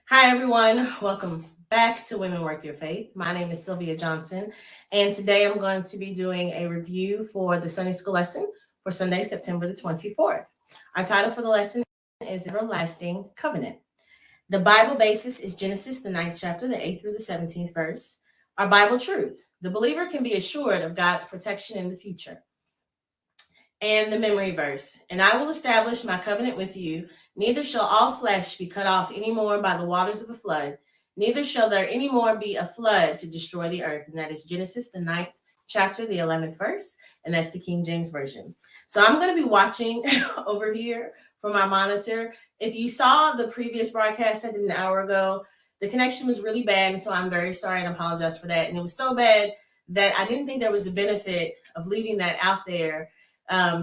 Hi, everyone. Welcome back to Women Work Your Faith. My name is Sylvia Johnson, and today I'm going to be doing a review for the Sunday School lesson for Sunday, September the 24th. Our title for the lesson is Everlasting Covenant. The Bible basis is Genesis, the 9th chapter, the 8th through the 17th verse. Our Bible truth: the believer can be assured of God's protection in the future. And the memory verse: and I will establish my covenant with you. Neither shall all flesh be cut off any more by the waters of a flood, neither shall there any more be a flood to destroy the earth. And that is Genesis, the 9th chapter, the 11th verse. And that's the King James Version. So I'm going to be watching over here from my monitor. If you saw the previous broadcast I did an hour ago, the connection was really bad. And so I'm very sorry and apologize for that. And it was so bad that I didn't think there was a benefit of leaving that out there,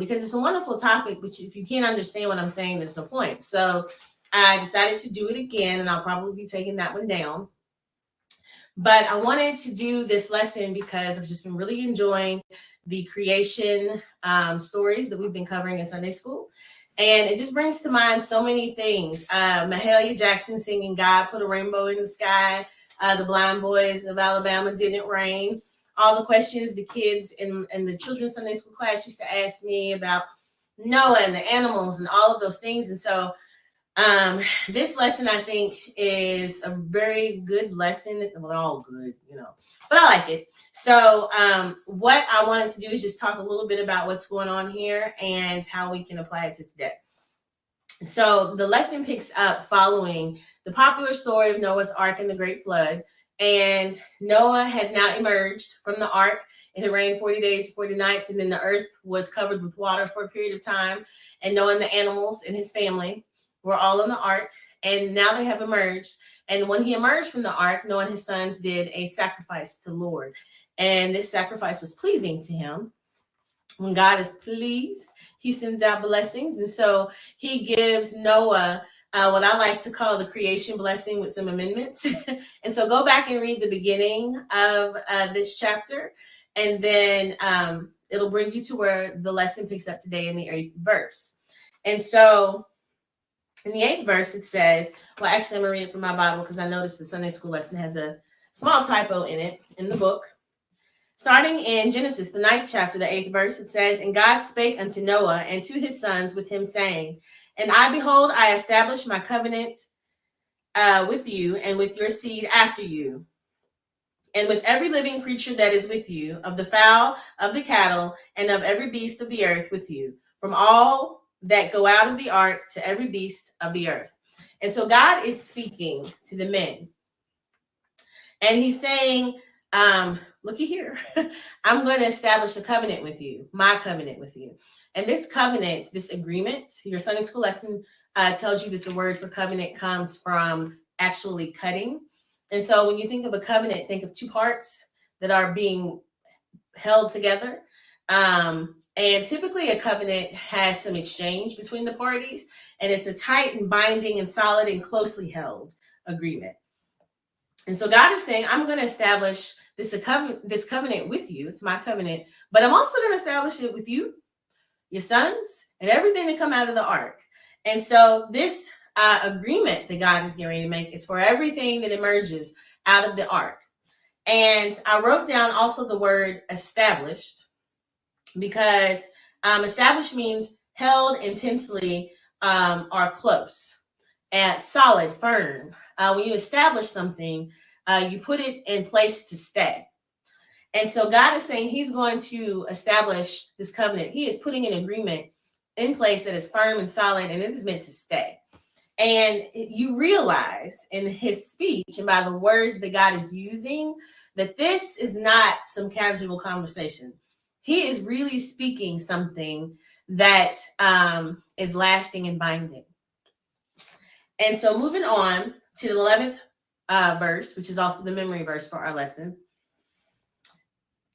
because it's a wonderful topic, which if you can't understand what I'm saying, there's no point. So I decided to do it again, and I'll probably be taking that one down. But I wanted to do this lesson because I've just been really enjoying the creation stories that we've been covering in Sunday school. And it just brings to mind so many things. Mahalia Jackson singing "God Put a Rainbow in the Sky." The Blind Boys of Alabama, "Didn't It Rain?" All the questions the kids in the children's Sunday school class used to ask me about Noah and the animals and all of those things. And so this lesson, I think, is a very good lesson. Well, they're all good, but I like it. So what I wanted to do is just talk a little bit about what's going on here and how we can apply it to today. So the lesson picks up following the popular story of Noah's Ark and the Great Flood. And Noah has now emerged from the ark. It had rained 40 days and 40 nights, and then the earth was covered with water for a period of time. And Noah and the animals and his family were all in the ark. And now they have emerged. And when he emerged from the ark, Noah and his sons did a sacrifice to the Lord. And this sacrifice was pleasing to him. When God is pleased, he sends out blessings. And so he gives Noah what I like to call the creation blessing with some amendments. And so go back and read the beginning of this chapter, and then it'll bring you to where the lesson picks up today in the 8th verse. And so in the 8th verse, it says, well, actually, I'm going to read it from my Bible because I noticed the Sunday school lesson has a small typo in it in the book. Starting in Genesis, the 9th chapter, the 8th verse, it says, and God spake unto Noah and to his sons with him, saying, and I, behold, I establish my covenant with you and with your seed after you, and with every living creature that is with you, of the fowl, of the cattle, and of every beast of the earth with you, from all that go out of the ark to every beast of the earth. And so God is speaking to the men. And he's saying, looky here, I'm going to establish a covenant with you, my covenant with you. And this covenant, this agreement, your Sunday school lesson tells you that the word for covenant comes from actually cutting. And so when you think of a covenant, think of two parts that are being held together. And typically a covenant has some exchange between the parties, and it's a tight and binding and solid and closely held agreement. And so God is saying, I'm going to establish this covenant with you. It's my covenant, but I'm also going to establish it with you, your sons, and everything that come out of the ark. And so this agreement that God is getting ready to make is for everything that emerges out of the ark. And I wrote down also the word established, because established means held intensely or close and solid, firm. When you establish something, you put it in place to stay. And so God is saying he's going to establish this covenant. He is putting an agreement in place that is firm and solid, and it is meant to stay. And you realize in his speech and by the words that God is using that this is not some casual conversation. He is really speaking something that is lasting and binding. And so moving on to the 11th verse, which is also the memory verse for our lesson.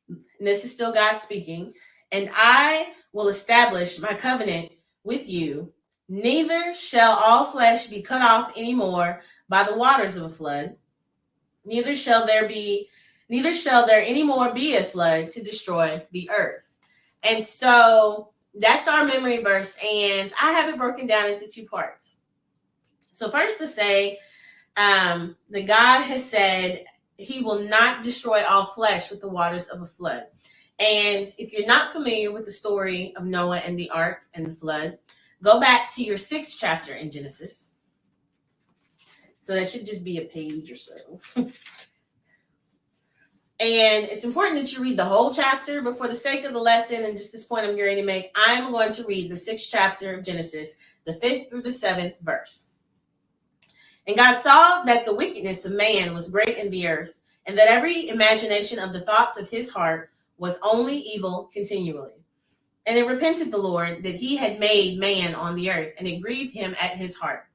And this is still God speaking. And I will establish my covenant with you. Neither shall all flesh be cut off anymore by the waters of a flood. Neither shall there any more be a flood to destroy the earth. And so that's our memory verse. And I have it broken down into two parts. So first to say, that God has said he will not destroy all flesh with the waters of a flood. And if you're not familiar with the story of Noah and the ark and the flood, go back to your 6th chapter in Genesis. So that should just be a page or so. And it's important that you read the whole chapter, but for the sake of the lesson and just this point I'm getting ready to make, I'm going to read the 6th chapter of Genesis, the 5th through the 7th verse. And God saw that the wickedness of man was great in the earth, and that every imagination of the thoughts of his heart was only evil continually. And it repented the Lord that he had made man on the earth, and it grieved him at his heart.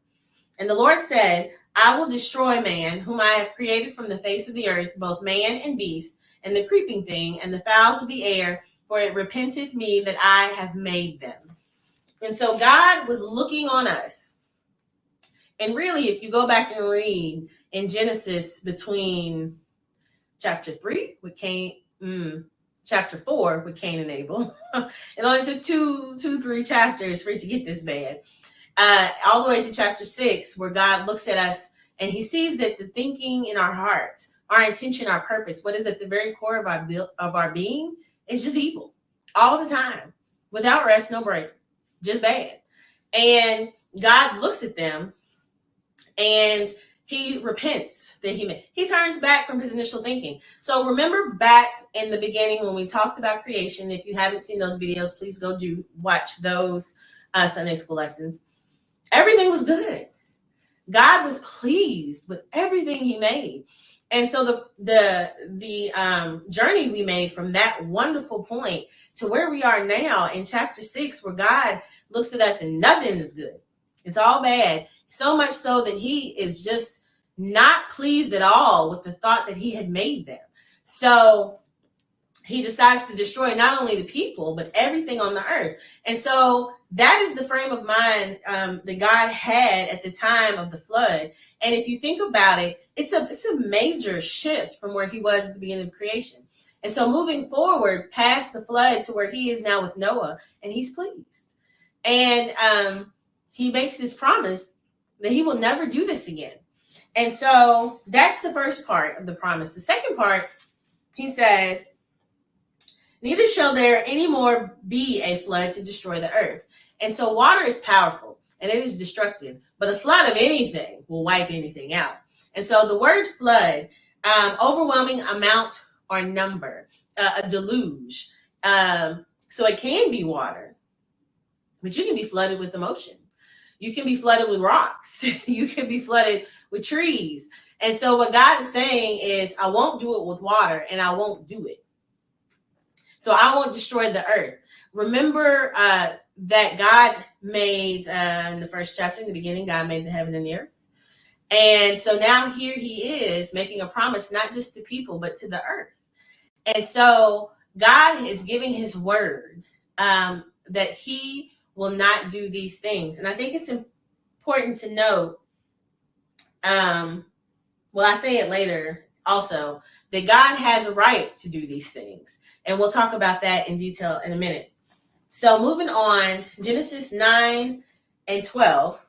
And the Lord said, I will destroy man, whom I have created from the face of the earth, both man and beast, and the creeping thing, and the fowls of the air, for it repenteth me that I have made them. And so God was looking on us. And really, if you go back and read in Genesis between chapter 3 with chapter 4 with Cain and Abel, it only took two, 3 chapters for it to get this bad. All the way to chapter 6, where God looks at us and he sees that the thinking in our heart, our intention, our purpose, what is at the very core of our being, is just evil all the time, without rest, no break, just bad. And God looks at them and he repents that he turns back from his initial thinking. So remember back in the beginning when we talked about creation, if you haven't seen those videos, please go watch those Sunday school lessons. Everything was good. God was pleased with everything he made. And so the journey we made from that wonderful point to where we are now in chapter 6, where God looks at us and nothing is good. It's all bad. So much so that he is just not pleased at all with the thought that he had made them. So he decides to destroy not only the people, but everything on the earth. And so that is the frame of mind that God had at the time of the flood. And if you think about it, it's a major shift from where he was at the beginning of creation. And so moving forward past the flood to where he is now with Noah, and he's pleased. And he makes this promise that he will never do this again. And so that's the first part of the promise. The second part, he says, neither shall there any more be a flood to destroy the earth. And so water is powerful and it is destructive, but a flood of anything will wipe anything out. And so the word flood, overwhelming amount or number, a deluge. So it can be water, but you can be flooded with emotion. You can be flooded with rocks. You can be flooded with trees. And so what God is saying is, I won't do it with water and I won't do it. So I won't destroy the earth. Remember that God made, in the first chapter, in the beginning, God made the heaven and the earth. And so now here he is making a promise, not just to people, but to the earth. And so God is giving his word that he will not do these things. And I think it's important to note, I say it later also, that God has a right to do these things. And we'll talk about that in detail in a minute. So moving on, Genesis 9 and 12.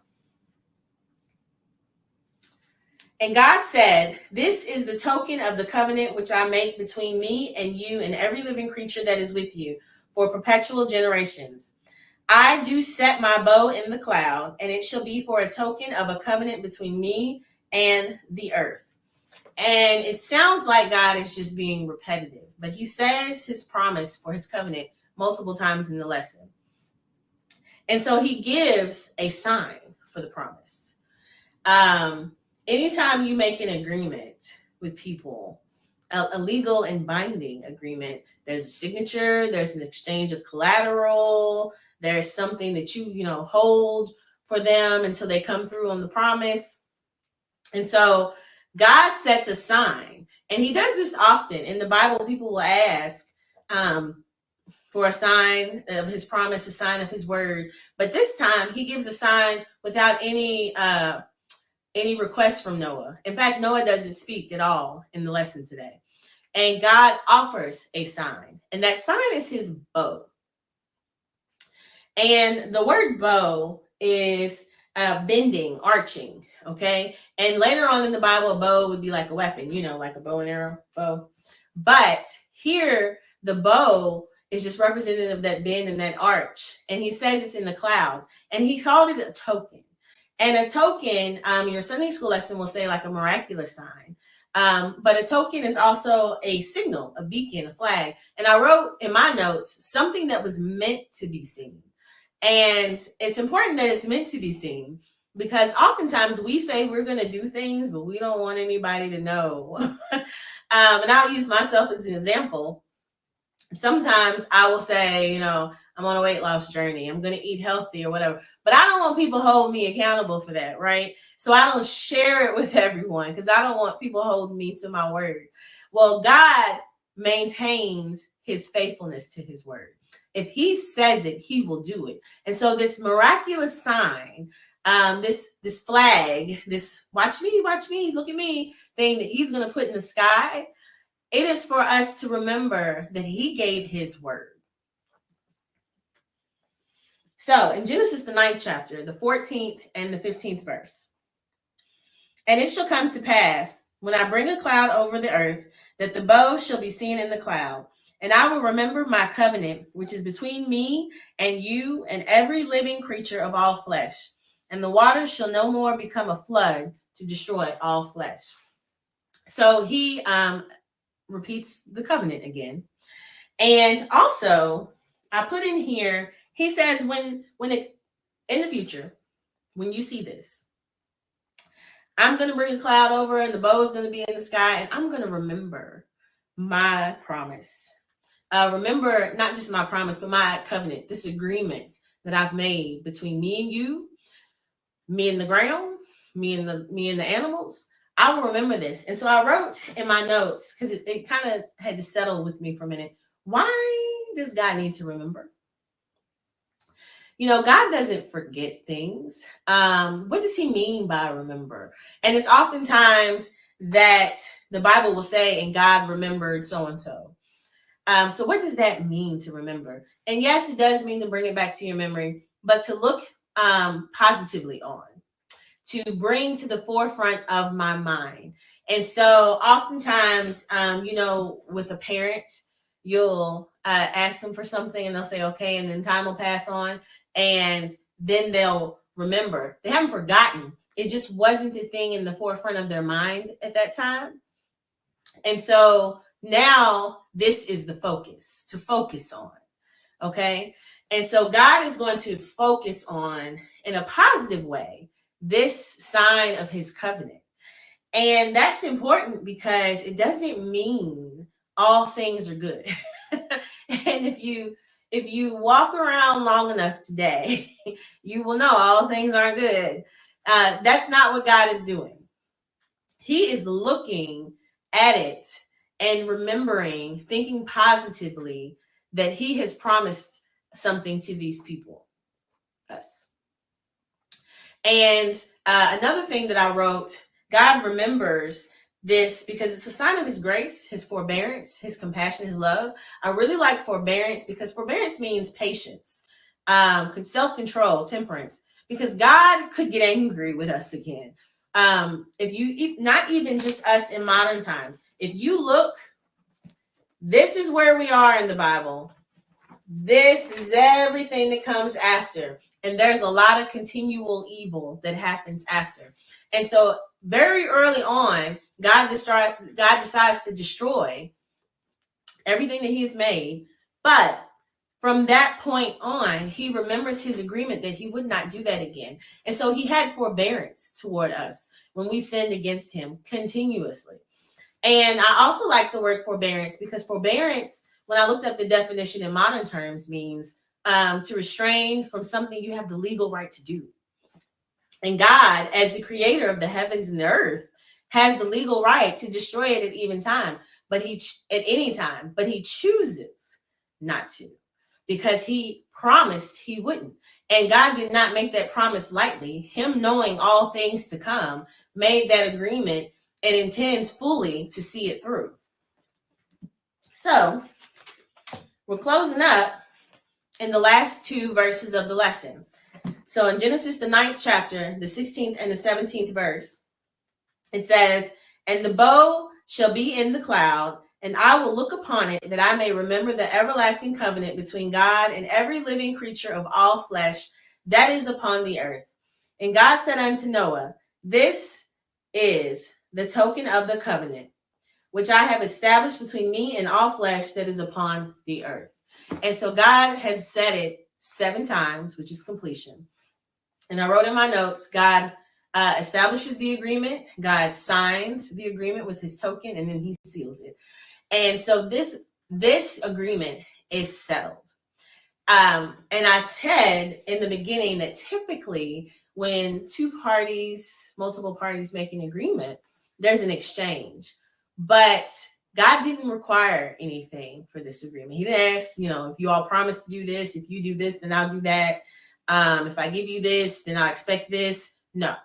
And God said, this is the token of the covenant which I make between me and you and every living creature that is with you for perpetual generations. I do set my bow in the cloud, and it shall be for a token of a covenant between me and the earth. And it sounds like God is just being repetitive, but he says his promise for his covenant multiple times in the lesson. And so he gives a sign for the promise. Anytime you make an agreement with people, a legal and binding agreement, there's a signature, there's an exchange of collateral, there's something that you hold for them until they come through on the promise. And so God sets a sign, and he does this often. In the Bible, people will ask for a sign of his promise, a sign of his word. But this time he gives a sign without any request from Noah. In fact, Noah doesn't speak at all in the lesson today. And God offers a sign, and that sign is his bow. And the word bow is bending, arching. Okay. And later on in the Bible, a bow would be like a weapon, like a bow and arrow bow. But here, the bow is just representative of that bend and that arch. And he says it's in the clouds. And he called it a token. And a token, your Sunday school lesson will say like a miraculous sign. But a token is also a signal, a beacon, a flag. And I wrote in my notes something that was meant to be seen. And it's important that it's meant to be seen, because oftentimes we say we're going to do things, but we don't want anybody to know. And I'll use myself as an example. Sometimes I will say, I'm on a weight loss journey. I'm going to eat healthy or whatever. But I don't want people to hold me accountable for that, right? So I don't share it with everyone because I don't want people holding me to my word. Well, God maintains his faithfulness to his word. If he says it, he will do it. And so this miraculous sign, this flag, this watch me, look at me thing that he's going to put in the sky, it is for us to remember that he gave his word. So in Genesis, the 9th chapter, the 14th and the 15th verse. And it shall come to pass, when I bring a cloud over the earth, that the bow shall be seen in the cloud. And I will remember my covenant, which is between me and you and every living creature of all flesh. And the waters shall no more become a flood to destroy all flesh. So he repeats the covenant again. And also, I put in here, he says, when it, in the future, when you see this, I'm going to bring a cloud over and the bow is going to be in the sky, and I'm going to remember my promise. Remember not just my promise, but my covenant, this agreement that I've made between me and you, me and the ground, me and the animals. I will remember this. And so I wrote in my notes, because it kind of had to settle with me for a minute. Why does God need to remember? God doesn't forget things. What does he mean by remember? And it's oftentimes that the Bible will say, and God remembered so-and-so. So what does that mean to remember? And yes, it does mean to bring it back to your memory, but to look positively on, to bring to the forefront of my mind. And so oftentimes, with a parent, you'll ask them for something and they'll say, okay, and then time will pass on and then they'll remember. They haven't forgotten. It just wasn't the thing in the forefront of their mind at that time. And so now this is the focus, to focus on. Okay. And so God is going to focus on, in a positive way, this sign of his covenant. And that's important because it doesn't mean all things are good. And if you walk around long enough today, you will know all things aren't good. That's not what God is doing. He is looking at it and remembering, thinking positively that he has promised something to these people, us. And another thing that I wrote, God remembers this because it's a sign of his grace, his forbearance, his compassion, his love. I really like forbearance because forbearance means patience, self-control, temperance, because God could get angry with us again. If you, not even just us in modern times, if you look, this is where we are in the Bible. This is everything that comes after. And there's a lot of continual evil that happens after. And so very early on, God decides to destroy everything that he's made. But from that point on, he remembers his agreement that he would not do that again. And so he had forbearance toward us when we sinned against him continuously. And I also like the word forbearance because forbearance, when I looked up the definition in modern terms, means to restrain from something you have the legal right to do. And God, as the creator of the heavens and the earth, has the legal right to destroy it at any time, but he chooses not to, because he promised he wouldn't. And God did not make that promise lightly. Him knowing all things to come made that agreement and intends fully to see it through. So we're closing up in the last two verses of the lesson. So in Genesis, the 9th chapter, the 16th and the 17th verse, it says, "And the bow shall be in the cloud, and I will look upon it, that I may remember the everlasting covenant between God and every living creature of all flesh that is upon the earth. And God said unto Noah, This is the token of the covenant, which I have established between me and all flesh that is upon the earth." And so God has said it 7 times, which is completion. And I wrote in my notes, God establishes the agreement, God signs the agreement with his token, and then he seals it. And so this agreement is settled. And I said in the beginning that typically when multiple parties make an agreement, there's an exchange. But God didn't require anything for this agreement. He didn't ask, if you all promise to do this, if you do this, then I'll do that. If I give you this, then I'll expect this. No.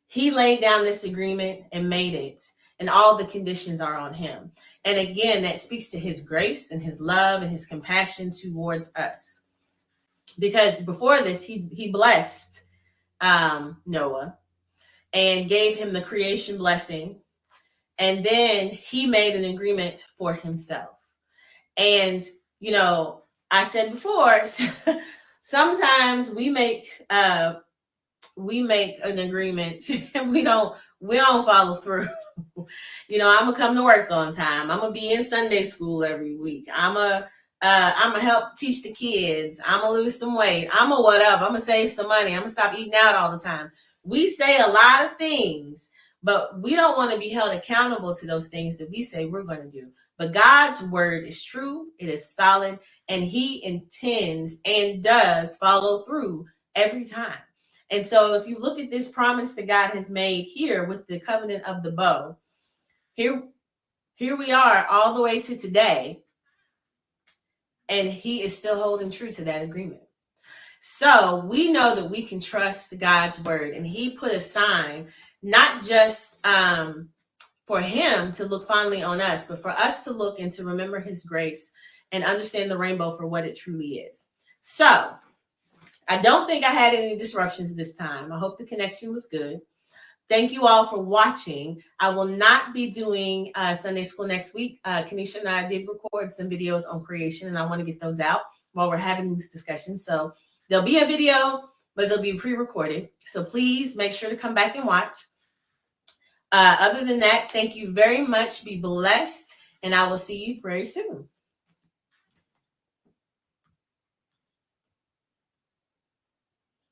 He laid down this agreement and made it, and all the conditions are on him. And again, that speaks to his grace and his love and his compassion towards us. Because before this, he blessed Noah and gave him the creation blessing. And then he made an agreement for himself. And, I said before, sometimes we make an agreement and we don't follow through. I'm gonna come to work on time. I'm gonna be in Sunday school every week. I'm gonna help teach the kids. I'm gonna lose some weight. I'm gonna whatever. I'm gonna save some money. I'm gonna stop eating out all the time. We say a lot of things, but we don't want to be held accountable to those things that we say we're going to do. But God's word is true. It is solid, and he intends and does follow through every time. And so if you look at this promise that God has made here with the covenant of the bow, here we are all the way to today, and he is still holding true to that agreement. So we know that we can trust God's word, and he put a sign, not just for him to look fondly on us, but for us to look and to remember his grace and understand the rainbow for what it truly is. So I don't think I had any disruptions this time. I hope the connection was good. Thank you all for watching. I will not be doing Sunday school next week. Kanisha and I did record some videos on creation, and I want to get those out while we're having this discussion. So there'll be a video, but they'll be pre-recorded. So please make sure to come back and watch. Other than that, thank you very much. Be blessed, and I will see you very soon.